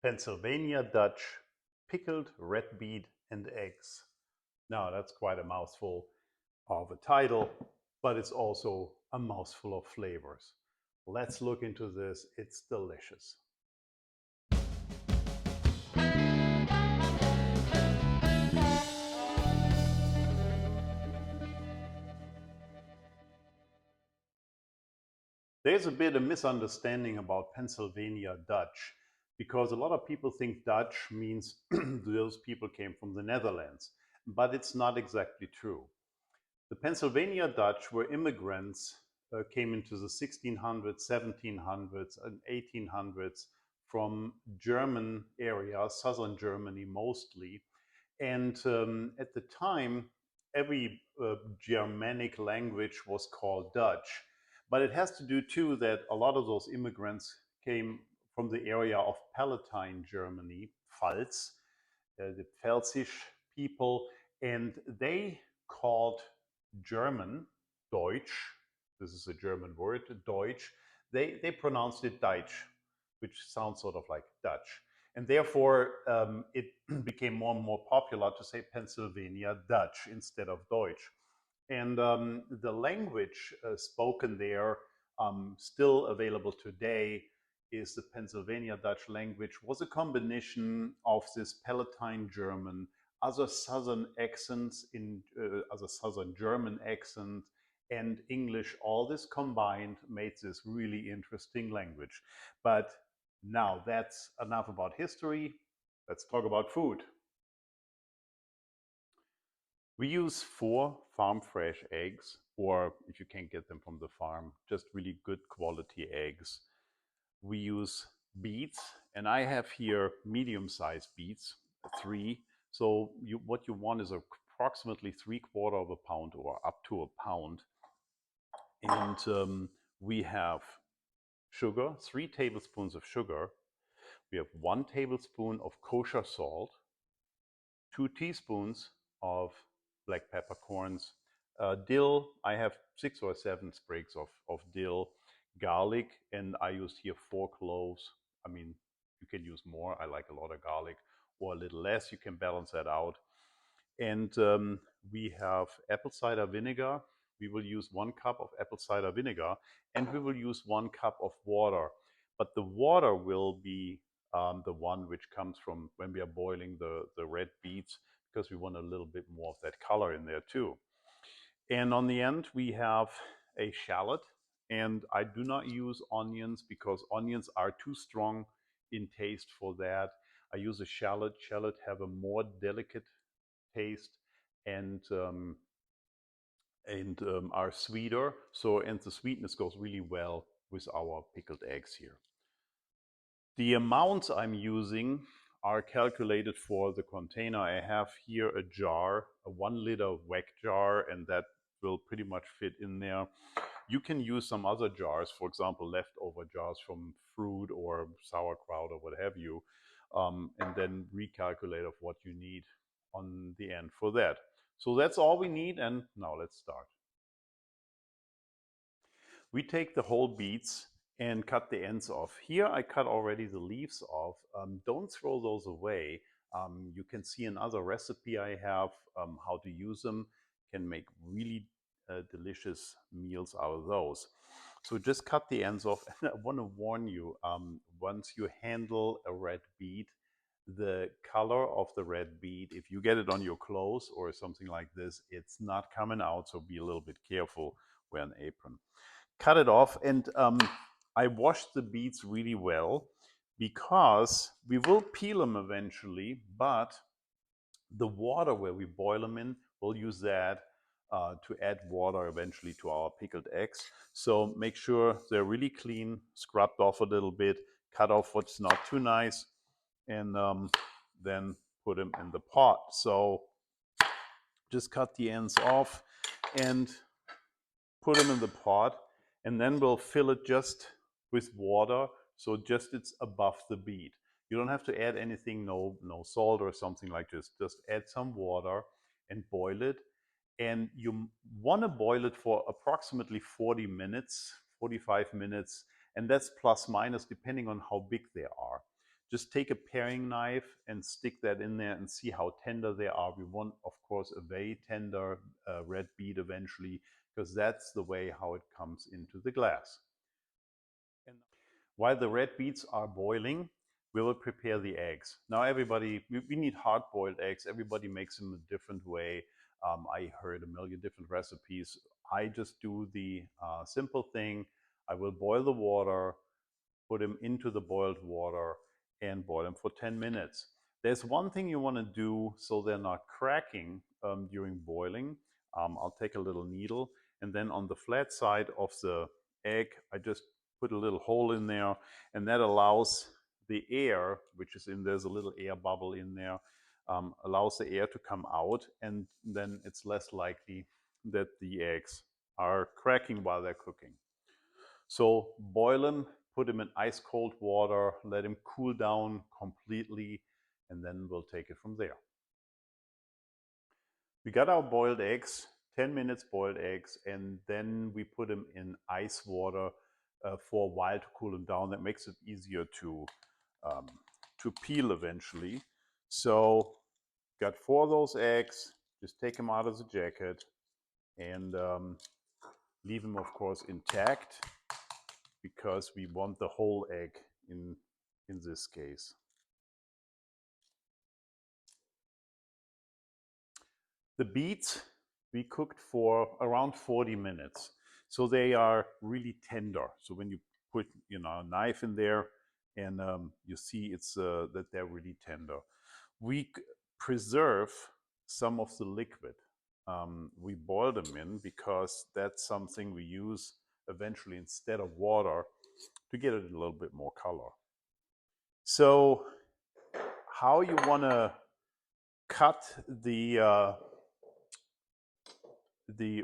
Pennsylvania Dutch, pickled red beet and eggs. Now that's quite a mouthful of a title, but it's also a mouthful of flavors. Let's look into this. It's delicious. There's a bit of misunderstanding about Pennsylvania Dutch because a lot of people think Dutch means those people came from the Netherlands, but it's not exactly true. The Pennsylvania Dutch were immigrants, came into the 1600s, 1700s, and 1800s from German areas, southern Germany mostly. And at the time, every Germanic language was called Dutch. But it has to do too that a lot of those immigrants came from the area of Palatine Germany, Pfalz, the Pfälzisch people, and they called German, Deutsch, this is a German word, Deutsch, they pronounced it Deutsch, which sounds sort of like Dutch. And therefore, it became more and more popular to say Pennsylvania Dutch instead of Deutsch. And the language spoken there, still available today, is the Pennsylvania Dutch language, was a combination of this Palatine German, other southern accents, other southern German accent, and English. All this combined made this really interesting language. But now that's enough about history. Let's talk about food. We use 4 farm fresh eggs, or if you can't get them from the farm, just really good quality eggs. We use beets, and I have here medium-sized beets, 3. So what you want is approximately 3/4 of a pound or up to a pound. And we have sugar, 3 tablespoons of sugar. We have 1 tablespoon of kosher salt, 2 teaspoons of black peppercorns, dill. I have 6 or 7 sprigs of dill, garlic, and I used here 4 cloves. I mean, you can use more. I like a lot of garlic, or a little less. You can balance that out. And we have apple cider vinegar. We will use 1 cup of apple cider vinegar, and we will use 1 cup of water. But the water will be the one which comes from when we are boiling the red beets, because we want a little bit more of that color in there too. And on the end, we have a shallot. And I do not use onions because onions are too strong in taste for that. I use a shallot. Shallot have a more delicate taste and are sweeter. And the sweetness goes really well with our pickled eggs here. The amounts I'm using are calculated for the container. I have here a jar, a 1 liter WEC jar, and that will pretty much fit in there. You can use some other jars, for example, leftover jars from fruit or sauerkraut or what have you, and then recalculate of what you need on the end for that. So that's all we need, and now let's start. We take the whole beets and cut the ends off. Here I cut already the leaves off. Don't throw those away. You can see another recipe I have how to use them. Can make really delicious meals out of those. So just cut the ends off. And I want to warn you, once you handle a red beet, the color of the red beet, if you get it on your clothes or something like this, it's not coming out, so be a little bit careful. Wear an apron. Cut it off, and I washed the beets really well because we will peel them eventually, but the water where we boil them in, we'll use that to add water eventually to our pickled eggs. So make sure they're really clean, scrubbed off a little bit, cut off what's not too nice, and then put them in the pot. So just cut the ends off and put them in the pot, and then we'll fill it just with water, so just it's above the beet. You don't have to add anything, no salt or something like this. Just add some water and boil it. And you want to boil it for approximately 40 minutes, 45 minutes, and that's plus minus depending on how big they are. just take a paring knife and stick that in there and see how tender they are. We want, of course, a very tender red beet eventually, because that's the way how it comes into the glass. And while the red beets are boiling, we will prepare the eggs. Now everybody, we need hard-boiled eggs. Everybody makes them a different way. I heard a million different recipes. I just do the simple thing. I will boil the water, put them into the boiled water, and boil them for 10 minutes. There's one thing you want to do so they're not cracking during boiling. I'll take a little needle, and then on the flat side of the egg, I just put a little hole in there, and that allows the air, which is in there's a little air bubble in there, allows the air to come out, and then it's less likely that the eggs are cracking while they're cooking. So boil them, put them in ice cold water, let them cool down completely, and then we'll take it from there. We got our boiled eggs, 10 minutes boiled eggs, and then we put them in ice water for a while to cool them down. That makes it easier to peel eventually. So got 4 of those eggs, just take them out of the jacket and leave them, of course, intact, because we want the whole egg in this case. The beets we cooked for around 40 minutes. So they are really tender. So when you put a knife in there and you see it's that they're really tender. We preserve some of the liquid. We boil them in because that's something we use eventually instead of water to get it a little bit more color. So how you want to cut the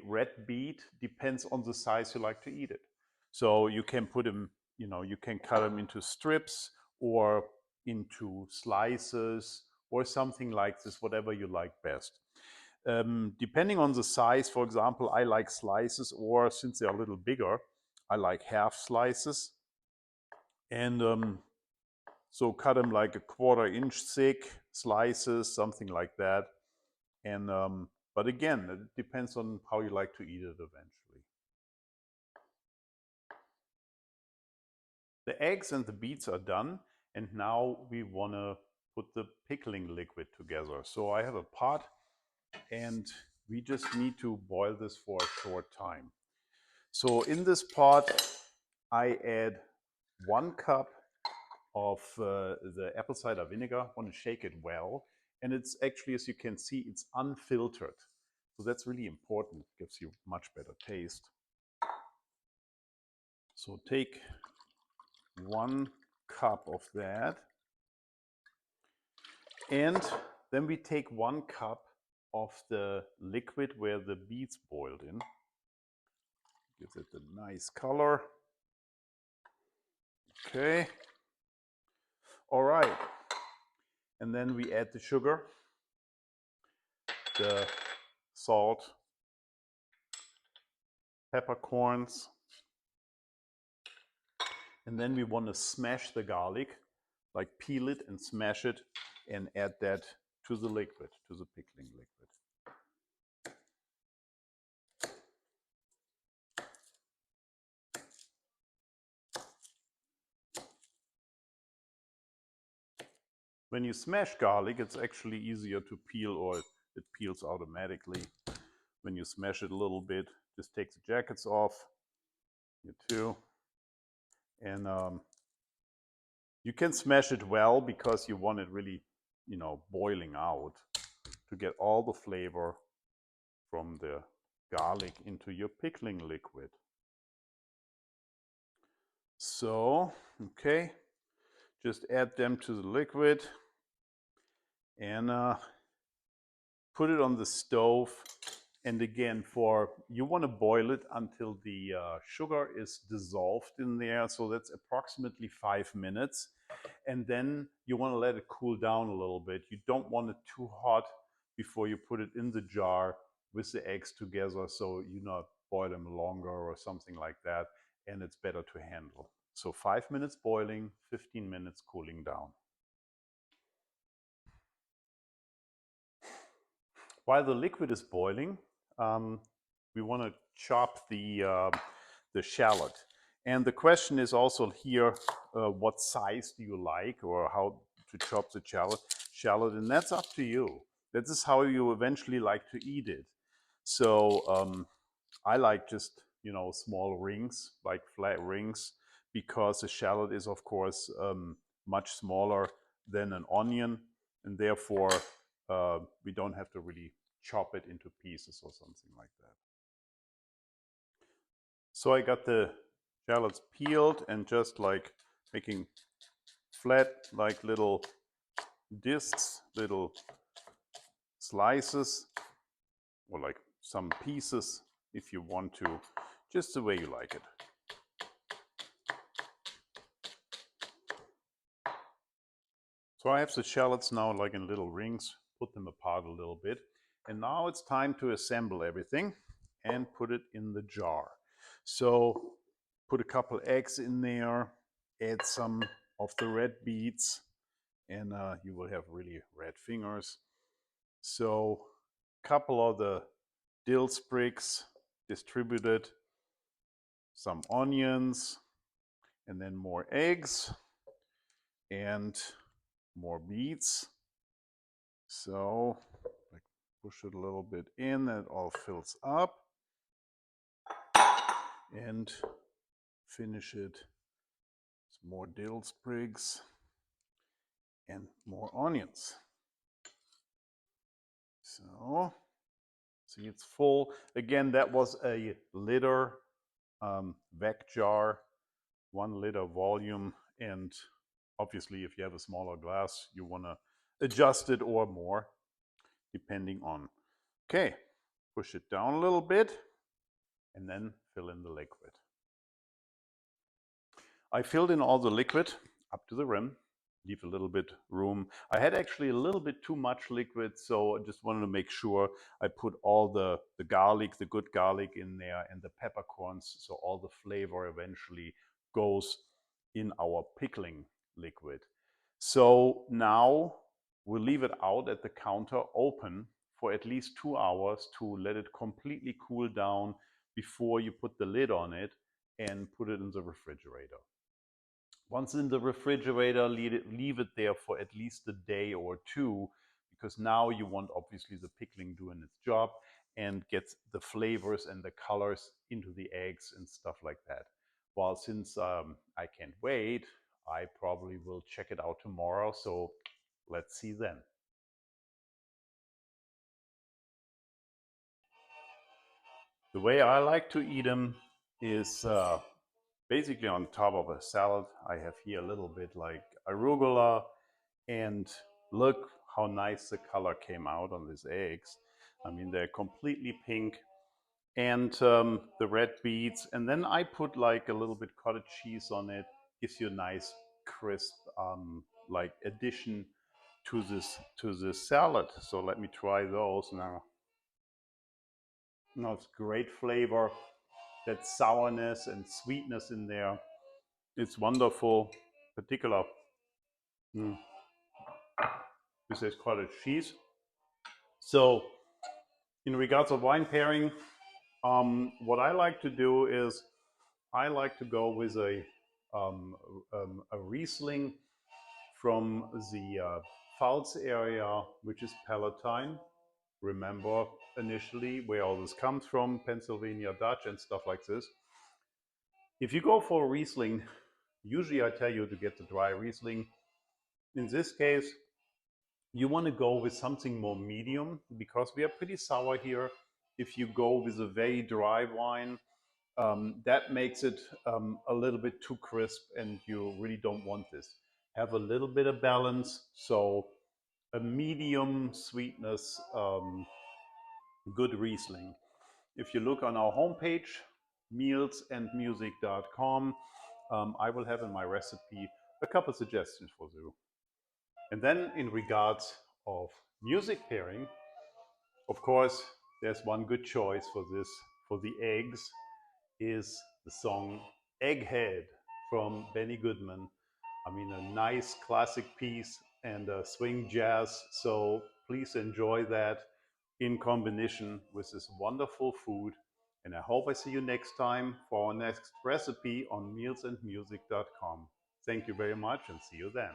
red beet depends on the size you like to eat it. So you can put them, you can cut them into strips or into slices or something like this, whatever you like best. Depending on the size, for example, I like slices, or since they're a little bigger, I like half slices. And so cut them like a 1/4 inch thick slices, something like that. And but again, it depends on how you like to eat it eventually. The eggs and the beets are done, and now we want to put the pickling liquid together. So I have a pot, and we just need to boil this for a short time. So in this pot, I add 1 cup of the apple cider vinegar. I want to shake it well. And it's actually, as you can see, it's unfiltered. So that's really important. It gives you much better taste. So take 1 cup of that. And then we take 1 cup of the liquid where the beets boiled in. Gives it a nice color. Okay. All right. And then we add the sugar, the salt, peppercorns, and then we want to smash the garlic, like peel it and smash it, and add that to the liquid, to the pickling liquid. When you smash garlic, it's actually easier to peel, or it peels automatically. When you smash it a little bit, just take the jackets off, here too. And you can smash it well because you want it really, boiling out to get all the flavor from the garlic into your pickling liquid. So, okay, just add them to the liquid and put it on the stove. And again, you want to boil it until the sugar is dissolved in there. So that's approximately 5 minutes. And then you want to let it cool down a little bit. You don't want it too hot before you put it in the jar with the eggs together, so you not boil them longer or something like that, and it's better to handle. So 5 minutes boiling, 15 minutes cooling down. While the liquid is boiling, we want to chop the shallot. And the question is also here, what size do you like, or how to chop the shallot, and that's up to you. That is how you eventually like to eat it. So I like just, small rings, like flat rings, because the shallot is, of course, much smaller than an onion, and therefore we don't have to really chop it into pieces or something like that. So I got the shallots peeled and just like making flat, like little discs, little slices, or like some pieces if you want to, just the way you like it. So I have the shallots now like in little rings, put them apart a little bit. And now it's time to assemble everything and put it in the jar. So put a couple eggs in there, add some of the red beets, and you will have really red fingers. So a couple of the dill sprigs distributed, some onions, and then more eggs and more beets. So like push it a little bit in, that all fills up, and finish it. Some more dill sprigs and more onions. So see, it's full. Again, that was a liter vac jar, 1 liter volume, and obviously if you have a smaller glass, you want to adjust it or more, depending on. Okay, push it down a little bit and then fill in the liquid. I filled in all the liquid up to the rim, leave a little bit room. I had actually a little bit too much liquid, so I just wanted to make sure I put all the garlic, the good garlic in there, and the peppercorns, so all the flavor eventually goes in our pickling liquid. So now we'll leave it out at the counter open for at least 2 hours to let it completely cool down before you put the lid on it and put it in the refrigerator. Once in the refrigerator, leave it there for at least a day or two, because now you want obviously the pickling doing its job and get the flavors and the colors into the eggs and stuff like that. Well, since I can't wait, I probably will check it out tomorrow. So let's see then. The way I like to eat them is basically on top of a salad. I have here a little bit like arugula, and look how nice the color came out on these eggs. I mean, they're completely pink, and the red beets. And then I put like a little bit cottage cheese on it. Gives you a nice crisp like addition to this salad. So let me try those now. Now it's great flavor, that sourness and sweetness in there. It's wonderful. Particular this is cottage cheese. So in regards of wine pairing, what I like to do is I like to go with a Riesling from the Pfalz area, which is Palatine. Remember initially where all this comes from, Pennsylvania Dutch and stuff like this. If you go for a Riesling, usually I tell you to get the dry Riesling. In this case, you want to go with something more medium because we are pretty sour here. If you go with a very dry wine, that makes it a little bit too crisp, and you really don't want this. Have a little bit of balance, so a medium sweetness, good Riesling. If you look on our homepage, mealsandmusic.com, I will have in my recipe a couple suggestions for you. And then in regards of music pairing, of course, there's one good choice for this, for the eggs, is the song Egghead from Benny Goodman. I mean, a nice classic piece and swing jazz, so please enjoy that. in combination with this wonderful food. And I hope I see you next time for our next recipe on mealsandmusic.com. Thank you very much and see you then.